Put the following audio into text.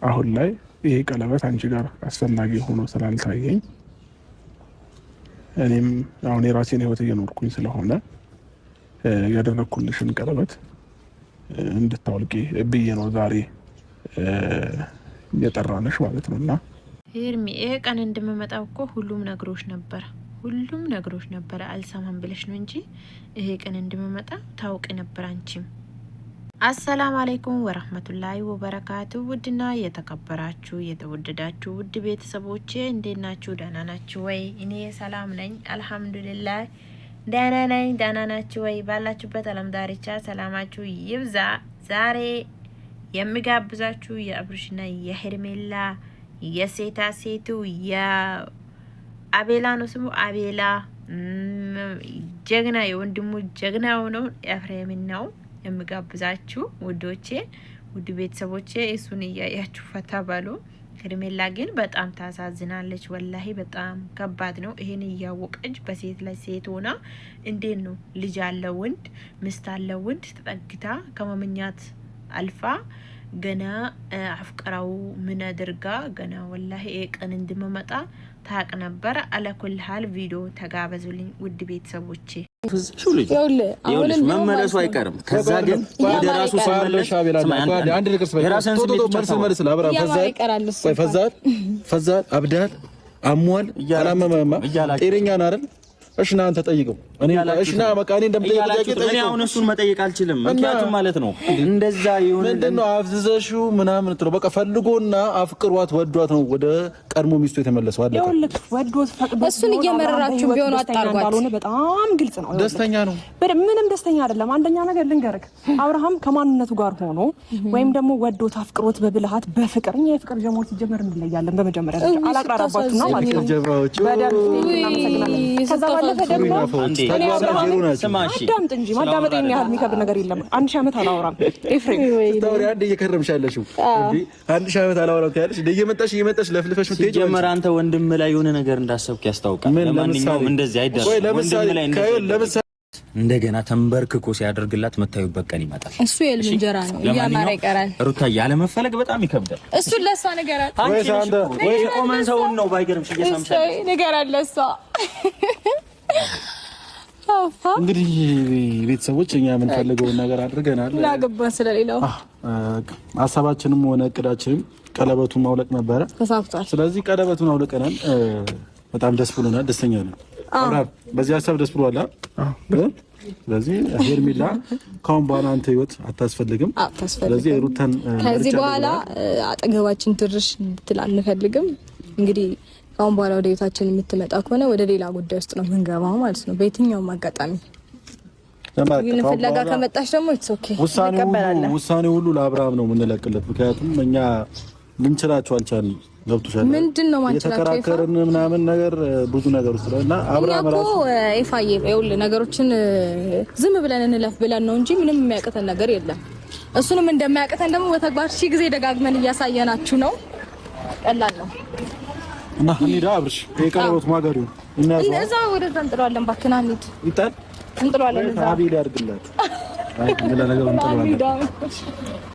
አሁን ላይ ይሄ ቀለበት አንቺ ጋር አስፈላጊ ሆኖ ስላልታየኝ እኔም አሁን የራሴን ህይወት እየኖርኩኝ ስለሆነ ያደረኩልሽን ቀለበት እንድታወልቂ ብዬ ነው ዛሬ የጠራነሽ ማለት ነውና ሄርሚ ይሄ ቀን እንደምመጣው እኮ ሁሉም ነግሮሽ ነበር አልሰማም ብለሽ ነው እንጂ ይሄ ቀን እንደምመጣ ታውቂ ነበር አንቺም። አሰላሙ አለይኩም ወራህመቱላሂ ወበረካቱ። ውድና የተከበራችሁ የተወደዳችሁ ውድ ቤተሰቦቼ እንዴት ናችሁ? ደህና ናችሁ ወይ? እኔ ሰላም ነኝ አልሐምዱሊላህ። ደህና ናችሁ ወይ? ባላችሁበት ዓለም ዳርቻ ሰላማችሁ ይብዛ። ዛሬ የሚጋብዛችሁ የአብርሽና የሄርሜላ የሴታ ሴቱ የአቤላ ነው ስሙ። አቤላ ጀግና የወንድሙ ጀግና ሆነው ኤፍሬምን ነው የሚጋብዛችሁ ውዶቼ፣ ውድ ቤተሰቦቼ። እሱን እያያችሁ ፈታ ባሉ። ሄርሜላ ግን በጣም ታሳዝናለች። ወላሂ በጣም ከባድ ነው። ይሄን እያወቀች በሴት ላይ ሴት ሆና እንዴት ነው ልጅ አለ ወንድ ሚስት አለ ወንድ ተጠግታ ከመመኛት አልፋ ገና አፍቀራው ምን አድርጋ ገና ወላሂ ቀን እንደመጣ ታቅ ነበር። አለኩል ሀል ቪዲዮ ተጋበዙልኝ ውድ ቤተሰቦቼ። ይኸውልሽ መመለሱ አይቀርም። ከዛ ግን ወደ ራሱ ሲመለስ አንድ ነገር ፈዛል አብዳል አሟል አላመመማ ጤነኛ ነህ አይደል? እሺ ና አንተ ጠይቀው። እኔ እሺ ና በቃ እኔ እንደምጠይቀው ጠይቀው። እኔ አሁን እሱን መጠየቅ አልችልም። ምክንያቱም ማለት ነው እንደዛ ይሁን ምንድነው አፍዝዘሽው ምናምን ጥሩ በቃ ፈልጎና አፍቅሯት ወዷት ነው ወደ ቀድሞ ሚስቱ የተመለሰው አለ። ይኸውልህ ወዶት ፈቅዶ እሱን እየመረራችሁ ቢሆን አጣርጓት በጣም ግልጽ ነው። ደስተኛ ነው ምንም ደስተኛ አይደለም። አንደኛ ነገር ልንገርህ፣ አብርሃም ከማንነቱ ጋር ሆኖ ወይም ደግሞ ወዶት አፍቅሮት በብልሃት በፍቅር እኛ የፍቅር ጀማዎች ሲጀመር እንለያለን። በመጀመሪያ ደረጃ አላቅራራባችሁ ነው ማለት ነው። ጀማዎች ከዛ አዳምጥ እንጂ ማዳመጤን ያህል የሚከብድ ነገር የለም። 1000 ዓመት አላወራም ኤፍሬም ስታወሪ አንድ እየከረምሻለሽ እንዴ 1000 ዓመት አላወራም ታያለሽ። እየመጣሽ ለፍልፈሽ ምትሄጂ ጀመር አንተ ወንድም ላይ የሆነ ነገር እንዳሰብክ ያስታውቃል። ለማንኛውም እንደዚህ አይደለም። ወንድም ላይ እንደዚህ እንደገና ተንበርክኮ ሲያደርግላት መታዩበት ቀን ይመጣል። እሱ የልጅ እንጀራ ነው ያማረ ይቀራል። ሩታ ያለ መፈለግ በጣም ይከብዳል። እሱ ለሷ ነገር አለ ወይ ቆመን ሰውን ነው ባይገርምሽ እየሰምሻለሽ ነገር አለ እሷ እንግዲህ ቤተሰቦች እኛ የምንፈልገውን ነገር አድርገናል። ላገባን ስለሌላው ሀሳባችንም ሆነ እቅዳችንም ቀለበቱን ማውለቅ ነበረ፣ ተሳክቷል። ስለዚህ ቀለበቱን አውልቀናል። በጣም ደስ ብሎናል፣ ደስተኛ ነን። አብራር በዚህ ሀሳብ ደስ ብሏል። ስለዚህ ሄርሜላ ካሁን በኋላ አንተ ህይወት አታስፈልግም። ስለዚህ ሩታን ከዚህ በኋላ አጠገባችን ትርሽ እንድትል አንፈልግም። እንግዲህ ካሁን በኋላ ወደ ቤታችን የምትመጣ ከሆነ ወደ ሌላ ጉዳይ ውስጥ ነው የምንገባው ማለት ነው። በየትኛውም አጋጣሚ ግን ፍለጋ ከመጣሽ ደግሞ ኢትስ ኦኬ ውሳኔው ሁሉ ለአብርሃም ነው የምንለቅለት። ምክንያቱም እኛ ልንችላቸው አልቻልንም። ገብቶሻል? ምንድነው ማንችላቸው የተከራከርን ምናምን ነገር ብዙ ነገር ውስጥ እና አብርሃም ራሱ ኤፋዬ ይኸውልህ ነገሮችን ዝም ብለን እንለፍ ብለን ነው እንጂ ምንም የሚያቅተን ነገር የለም። እሱንም እንደማያቅተን ደግሞ በተግባር ሺ ጊዜ ደጋግመን እያሳየናችሁ ነው። ቀላል ነው እና እንሂዳ አብርሽ የቀለበት ማገሩ እዛ ወደዛ እንጥለዋለን። ባክና እንሂድ ይጣል እንጥለዋለን። እዛ አቤል ያድርግላት። አይ ሌላ ነገር እንጥለዋለን።